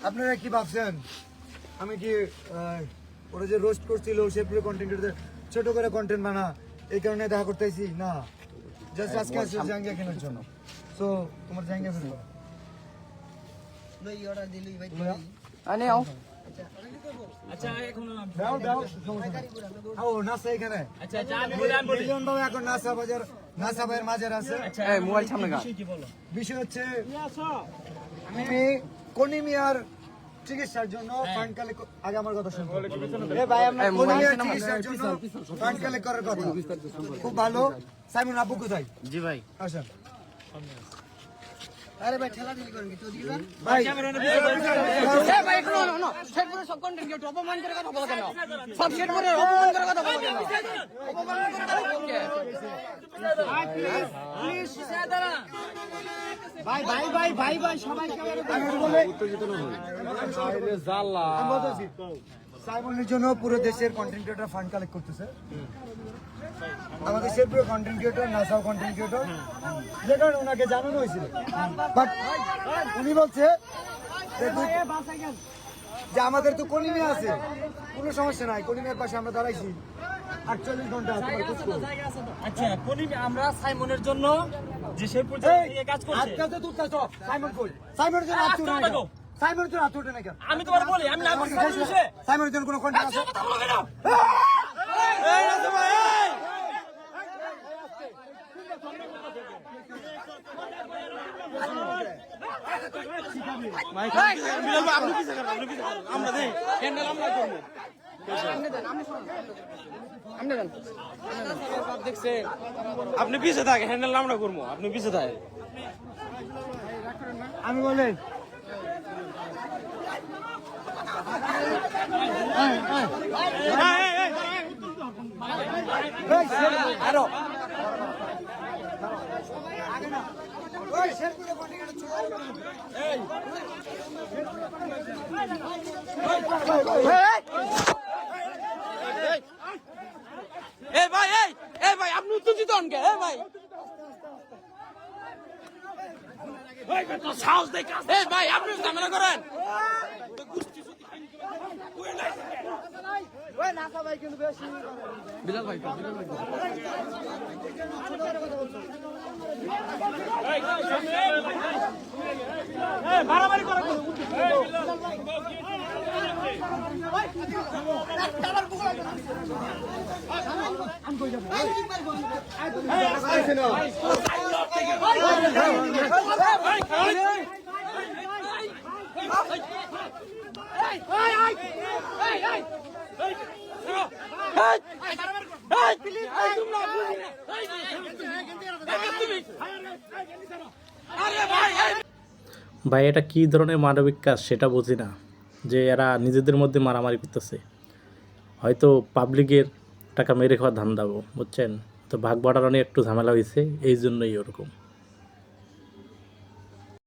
আপনারা কি ভাবছেন আমি কি ওরা যে রোস্ট করছিল সে পুরো কন্টেন্ট ছোট করে কন্টেন্ট বানা এই কারণে দেখা করতেছি না, জাস্ট আজকে আসছে জাঙ্গিয়া কেনার জন্য। সো তোমার জাঙ্গিয়া ফেরত দাও। লই অর্ডার দিলি ভাই আনে আও। আচ্ছা এখন দাও দাও আও নাসা এখানে। আচ্ছা আচ্ছা আমি বলে আনবো মিলিয়ন বাবু এখন নাসা বাজার নাসা ভাইয়ের মাঝের আছে। আচ্ছা এই মোবাইল সামনে গা কি বলো বিষয় হচ্ছে আমি কোনিমিয়ার চিকিৎসার জন্য ফান্ড কালেক্ট আগে আমার কথা শুনুন। এ ভাই আমরা কোনিমিয়ার চিকিৎসার জন্য ফান্ড কালেক্ট করার কথা খুব ভালো। সাইমন আব্বু কোথায়? জি ভাই আসেন। আরে ভাই ঠেলা ঠেলি করেন কি তো দিবা ভাই এ ভাই একটু না শেরপুরে সব কন্টেন্ট কেউ অপমান করে কথা বলা কেন? সব শেরপুরে অপমান করে কথা বলা কেন? অপমান করে কথা বলা কেন? ভাই প্লিজ দাঁড়া ভাই ভাই ভাই ভাই ভাই সবাইকে বলে উত্তেজিত না হই আরে জাল্লা আমি বলতেছি সাইমনের জন্য পুরো দেশের কন্টেন্ট ক্রিয়েটর ফান্ড কালেক্ট করতেছে। আমাদের শেরপুরে কন্টেন্ট ক্রিয়েটর নাসাও কন্টেন্ট ক্রিয়েটর যে কারণে ওনাকে জানানো হয়েছিল, বাট উনি বলছে যে আমাদের তো কলিমিয়া আছে, কোনো সমস্যা নাই, কলিমিয়ার পাশে আমরা দাঁড়াইছি 48 ঘন্টা। আচ্ছা কলিমিয়া আমরা সাইমনের জন্য যে শেরপুর কাজ করছে আজকাল তো তুই তো সাইমন কই সাইমনের জন্য আত্ম না সাইমনের জন্য আত্মটা না কেন? আমি তোমার বলি আমি না সাইমনের জন্য কোনো কন্টেন্ট আছে? এই না ভাই মাইক আপনি কি করেন আপনি কি করেন আমরা দেই হ্যান্ডেল আমরা করব আপনি পিছে থাকে হ্যান্ডেল আমরা করবো আপনি পিছে থাকে আমি বলেন আরো ভাই আপনি উত্তেজিত হন কে ভাই সাহস দেখে ভাই আপনি ঝামেলা করেন বিলাল ভাই মারামারি করা ভাই এটা কী ধরনের মানবিক কাজ সেটা বুঝি না, যে এরা নিজেদের মধ্যে মারামারি করতেছে। হয়তো পাবলিকের টাকা মেরে খাওয়ার ধান্দা, বুঝছেন তো, ভাগ বাড়ানো নিয়ে একটু ঝামেলা হয়েছে, এই জন্যই ওরকম।